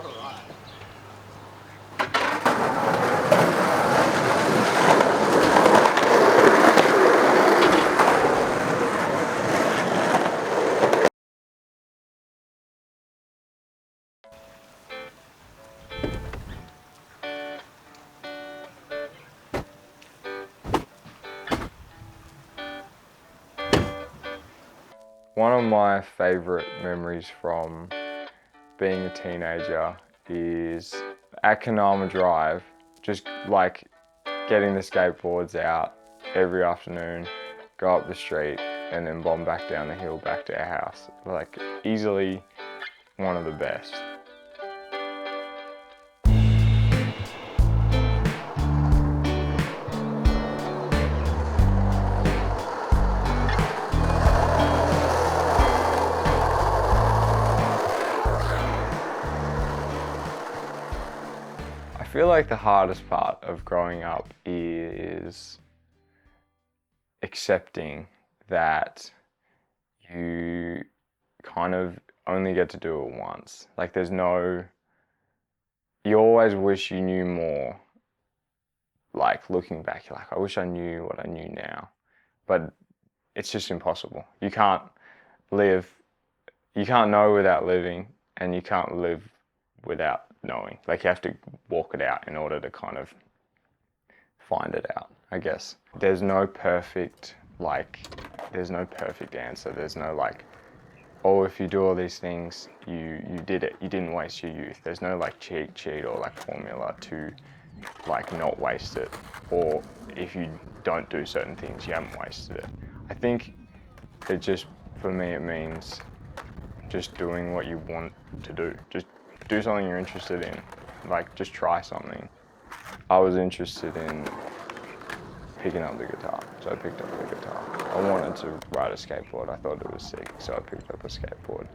Alright. One of my favourite memories from being a teenager is at Kanama Drive, just like getting the skateboards out every afternoon, go up the street and then bomb back down the hill back to our house. Like easily one of the best. I feel like the hardest part of growing up is accepting that you kind of only get to do it once. Like you always wish you knew more. Like looking back, you're like, I wish I knew what I knew now. But it's just impossible. You can't know without living, and you can't live without knowing. Like you have to walk it out in order to kind of find it out, I guess. There's no perfect answer. There's no like, oh, if you do all these things, you did it. You didn't waste your youth. There's no like cheat sheet or like formula to like not waste it. Or if you don't do certain things, you haven't wasted it. I think for me, it means just doing what you want to do. Just do something you're interested in. Like, just try something. I was interested in picking up the guitar, so I picked up the guitar. I wanted to ride a skateboard. I thought it was sick, so I picked up a skateboard.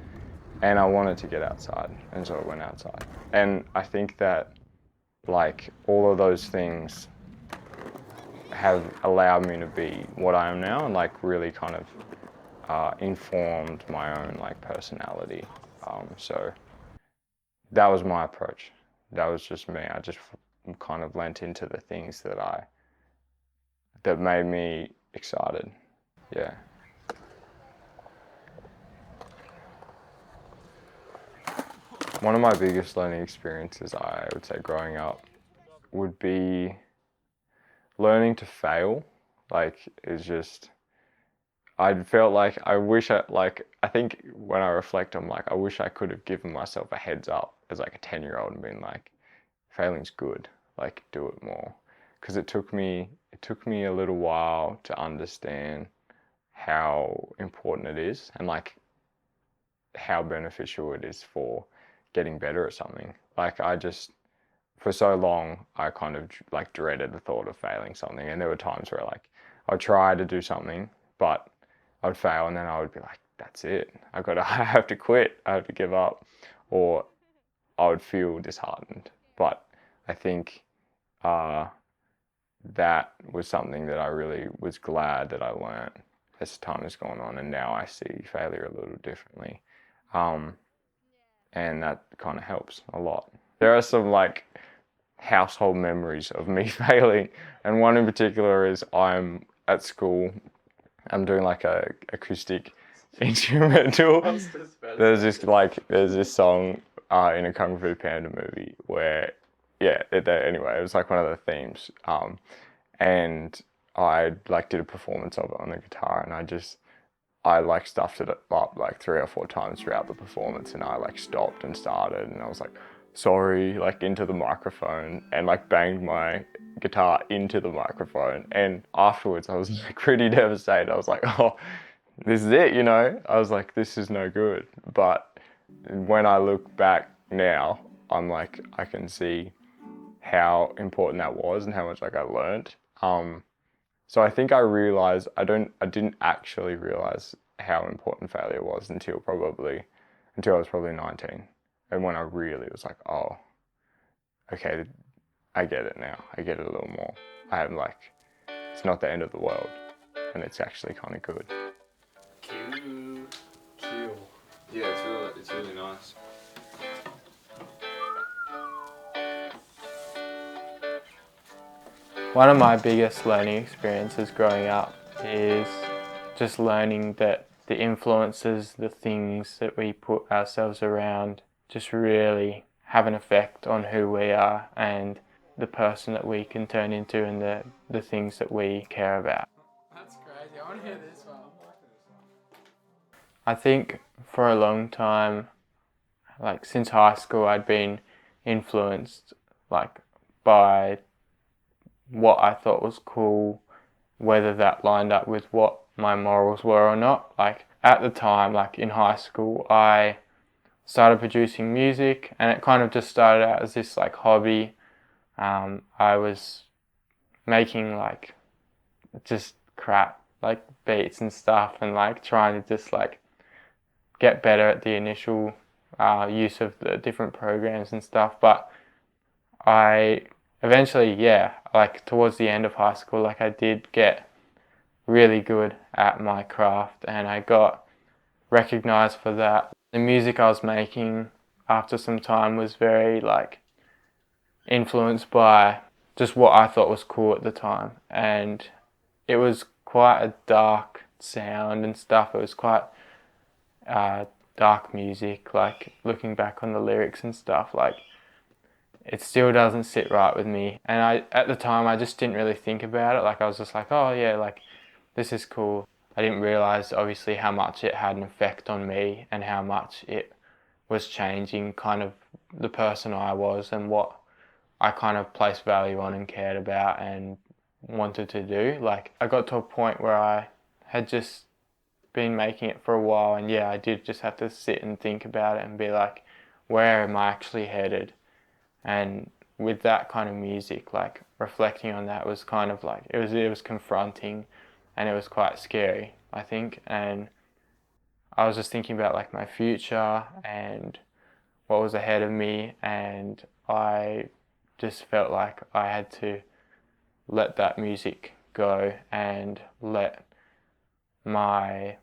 And I wanted to get outside, and so I went outside. And I think that, like, all of those things have allowed me to be what I am now, and like really kind of informed my own like personality. So that was my approach. That was just me. I just kind of lent into the things that made me excited. Yeah. One of my biggest learning experiences, I would say, growing up would be learning to fail. Like, it's just, I felt like I think when I reflect, I'm like, I wish I could have given myself a heads up as like a 10-year-old and been like, failing's good, like do it more. Because it took me a little while to understand how important it is and like how beneficial it is for getting better at something. Like for so long, I kind of like dreaded the thought of failing something. And there were times where like I'd try to do something, but I'd fail, and then I would be like, that's it. I have to quit. I have to give up. Or I would feel disheartened. But I think that was something that I really was glad that I learned as time has gone on, and now I see failure a little differently. And that kind of helps a lot. There are some like household memories of me failing, and one in particular is I'm at school, I'm doing like a acoustic instrumental. There's this song in a Kung Fu Panda movie where, anyway, it was like one of the themes. And I like did a performance of it on the guitar, and I like stuffed it up like 3 or 4 times throughout the performance, and I like stopped and started, and I was like, sorry, like into the microphone, and like banged my guitar into the microphone. And afterwards I was like pretty devastated. I was like, oh, this is it, you know? I was like, this is no good. But when I look back now, I'm like, I can see how important that was and how much like I learned. So I think I realized, I didn't actually realize how important failure was until I was probably 19. And when I really was like, oh, okay, I get it now. I get it a little more. It's not the end of the world, and it's actually kind of good. Cute. Yeah, it's really nice. One of my biggest learning experiences growing up is just learning that the influences, the things that we put ourselves around just really have an effect on who we are and the person that we can turn into and the things that we care about. That's crazy. I want to hear this one. I think for a long time, like since high school, I'd been influenced like by what I thought was cool, whether that lined up with what my morals were or not. Like at the time, like in high school, I started producing music, and it kind of just started out as this like hobby. I was making like just crap like beats and stuff, and like trying to just like get better at the initial use of the different programs and stuff. But I eventually, yeah, like towards the end of high school, like I did get really good at my craft, and I got recognized for that. The music I was making after some time was very like influenced by just what I thought was cool at the time, and it was quite a dark sound and stuff. It was quite dark music, like looking back on the lyrics and stuff, like it still doesn't sit right with me. And at the time, I just didn't really think about it. Like I was just like, oh yeah, like this is cool. I didn't realize obviously how much it had an effect on me and how much it was changing kind of the person I was and what I kind of placed value on and cared about and wanted to do. Like I got to a point where I had just been making it for a while, and yeah, I did just have to sit and think about it and be like, where am I actually headed? And with that kind of music, like reflecting on that was kind of like it was confronting, and it was quite scary, I think. And I was just thinking about like my future and what was ahead of me, and I just felt like I had to let that music go and let my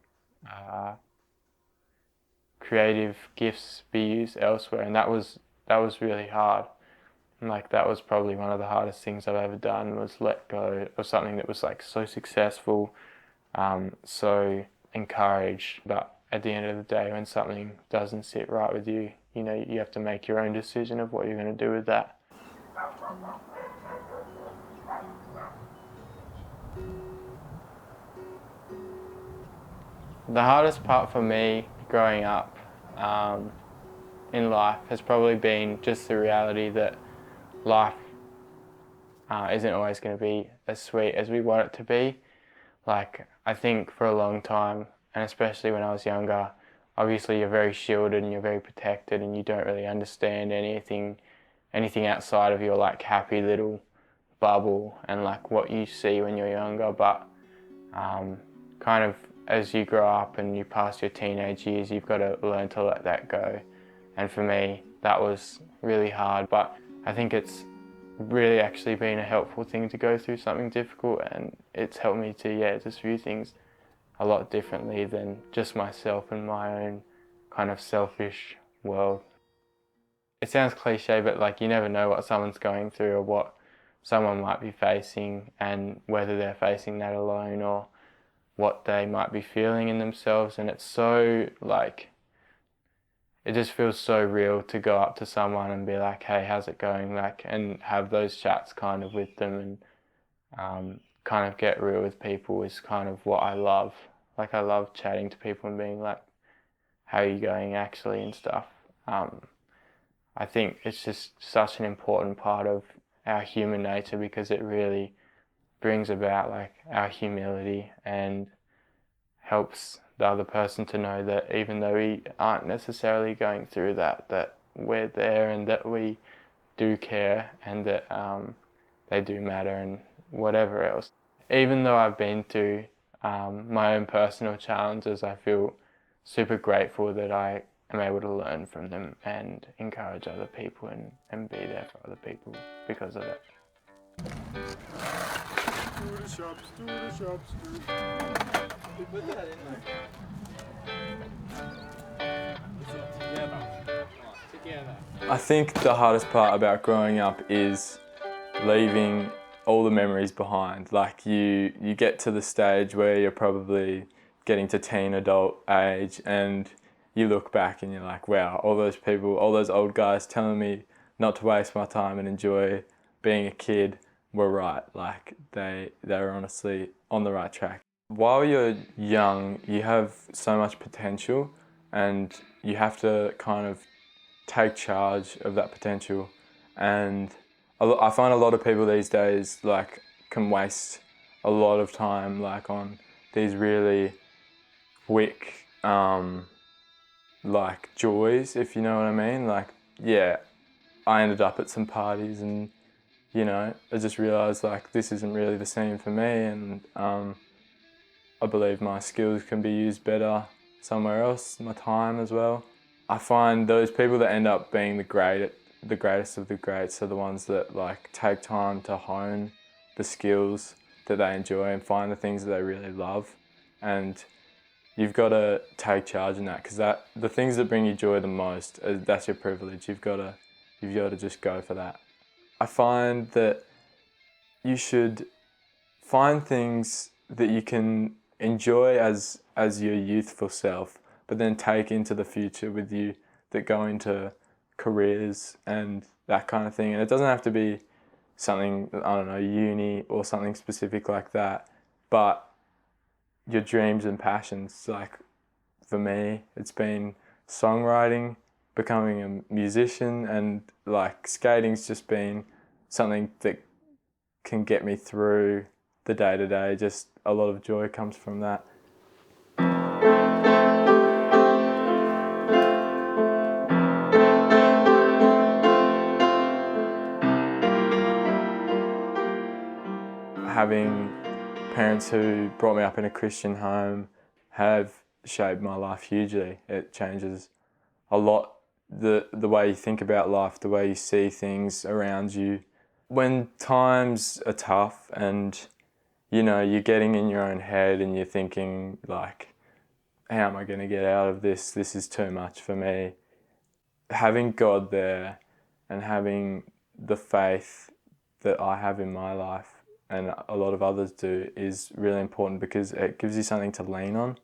creative gifts be used elsewhere. And that was really hard. And like that was probably one of the hardest things I've ever done, was let go of something that was like so successful, so encouraged. But at the end of the day, when something doesn't sit right with you, you know, you have to make your own decision of what you're going to do with that. The hardest part for me growing up in life has probably been just the reality that life isn't always going to be as sweet as we want it to be. Like, I think for a long time, and especially when I was younger, obviously you're very shielded and you're very protected, and you don't really understand anything outside of your like happy little bubble and like what you see when you're younger. But kind of as you grow up and you pass your teenage years, you've got to learn to let that go. And for me, that was really hard, but I think it's really actually been a helpful thing to go through something difficult, and it's helped me to, yeah, just view things a lot differently than just myself and my own kind of selfish world. It sounds cliche, but like you never know what someone's going through or what someone might be facing, and whether they're facing that alone or what they might be feeling in themselves. And it's so like, it just feels so real to go up to someone and be like, hey, how's it going? Like, and have those chats kind of with them, and kind of get real with people is kind of what I love. Like, I love chatting to people and being like, how are you going actually and stuff. I think it's just such an important part of our human nature, because it really brings about like our humility and helps the other person to know that even though we aren't necessarily going through that, that we're there and that we do care, and that they do matter, and whatever else. Even though I've been through my own personal challenges, I feel super grateful that I am able to learn from them and encourage other people and be there for other people because of it. I think the hardest part about growing up is leaving all the memories behind. Like you get to the stage where you're probably getting to teen adult age, and you look back and you're like, wow, all those people, all those old guys telling me not to waste my time and enjoy being a kid were right. Like they're honestly on the right track. While you're young, you have so much potential, and you have to kind of take charge of that potential. And I find a lot of people these days like can waste a lot of time like on these really quick like joys, if you know what I mean. Like, yeah, I ended up at some parties and, you know, I just realised like this isn't really the scene for me, and I believe my skills can be used better somewhere else, my time as well. I find those people that end up being the greatest of the greats are the ones that like take time to hone the skills that they enjoy and find the things that they really love. And you've got to take charge in that, because the things that bring you joy the most, that's your privilege. You've got to just go for that. I find that you should find things that you can enjoy as your youthful self, but then take into the future with you, that go into careers and that kind of thing. And it doesn't have to be something, I don't know, uni or something specific like that, but your dreams and passions. Like for me, it's been songwriting, becoming a musician, and like skating's just been something that can get me through the day-to-day. Just a lot of joy comes from that. Having parents who brought me up in a Christian home have shaped my life hugely. It changes a lot the way you think about life, the way you see things around you. When times are tough and, you know, you're getting in your own head and you're thinking like, how am I going to get out of this? This is too much for me. Having God there and having the faith that I have in my life and a lot of others do is really important, because it gives you something to lean on,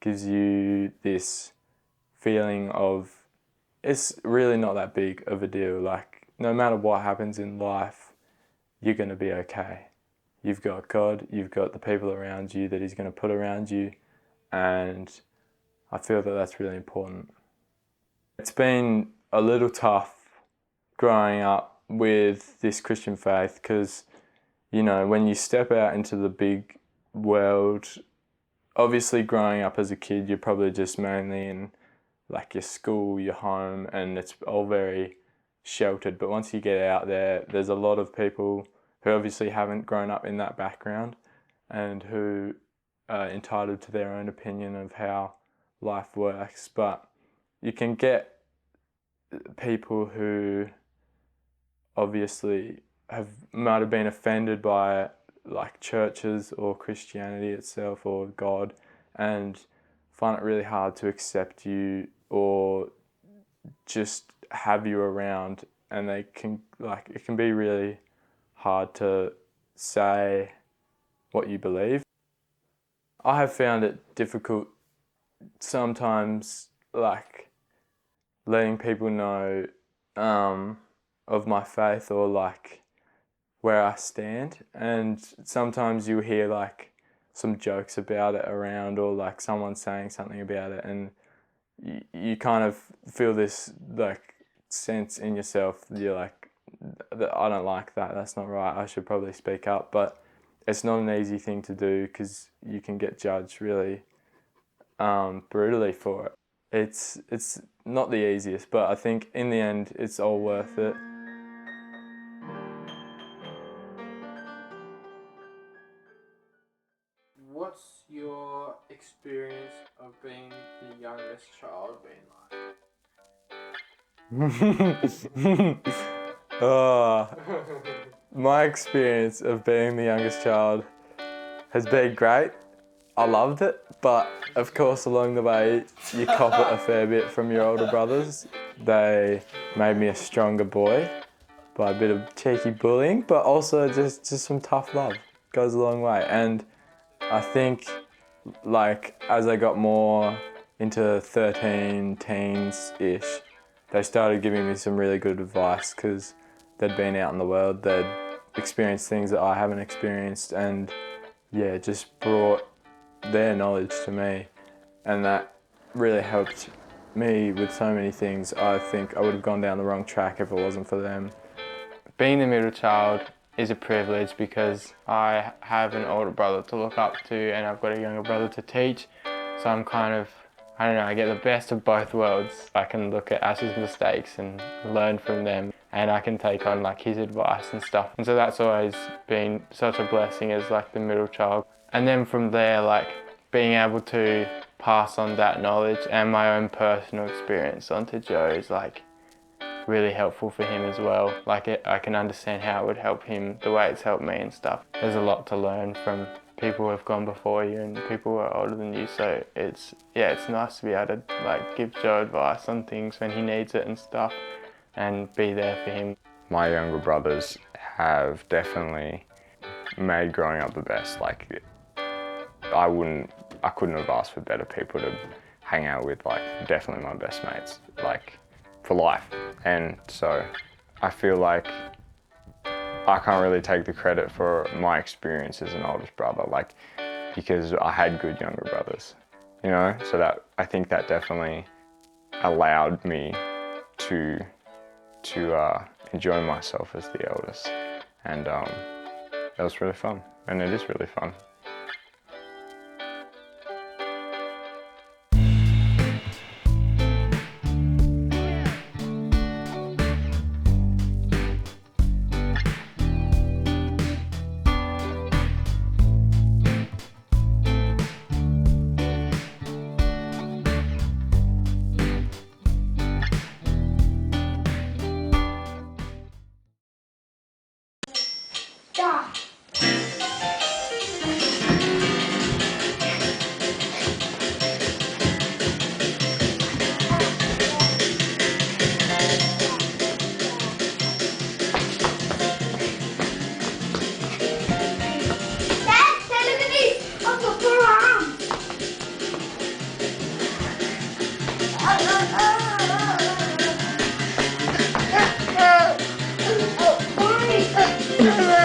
gives you this feeling of it's really not that big of a deal. Like no matter what happens in life, you're going to be okay. You've got God, you've got the people around you that He's going to put around you, and I feel that that's really important. It's been a little tough growing up with this Christian faith, because, you know, when you step out into the big world, obviously growing up as a kid, you're probably just mainly in like your school, your home, and it's all very sheltered. But once you get out there, there's a lot of people who obviously haven't grown up in that background and who are entitled to their own opinion of how life works. But you can get people who obviously might have been offended by like churches or Christianity itself or God, and find it really hard to accept you or just have you around, and they can like, it can be really hard to say what you believe. I have found it difficult sometimes, like letting people know of my faith or like where I stand, and sometimes you hear like some jokes about it around, or like someone saying something about it, and you kind of feel this like sense in yourself, you're like, I don't like that, that's not right, I should probably speak up. But it's not an easy thing to do, because you can get judged really brutally for it. It's not the easiest, but I think in the end it's all worth it. What's your experience of being the youngest child been like? My experience of being the youngest child has been great. I loved it, but of course along the way you cop it a fair bit from your older brothers. They made me a stronger boy, by a bit of cheeky bullying, but also just some tough love goes a long way. And I think like as I got more into 13, teens-ish, they started giving me some really good advice because they'd been out in the world, they'd experienced things that I haven't experienced, and yeah, just brought their knowledge to me, and that really helped me with so many things. I think I would have gone down the wrong track if it wasn't for them. Being the middle child is a privilege because I have an older brother to look up to and I've got a younger brother to teach, so I'm kind of, I don't know, I get the best of both worlds. I can look at Ash's mistakes and learn from them, and I can take on like his advice and stuff. And so that's always been such a blessing as like the middle child. And then from there, like being able to pass on that knowledge and my own personal experience onto Joe is like really helpful for him as well. Like I can understand how it would help him the way it's helped me and stuff. There's a lot to learn from people who have gone before you and people who are older than you, so it's nice to be able to like give Joe advice on things when he needs it and stuff and be there for him. My younger brothers have definitely made growing up the best. Like I couldn't have asked for better people to hang out with, like definitely my best mates, like for life. And so I feel like I can't really take the credit for my experience as an oldest brother, like because I had good younger brothers, you know? So that I think that definitely allowed me to enjoy myself as the eldest. And that was really fun, and it is really fun. Oh,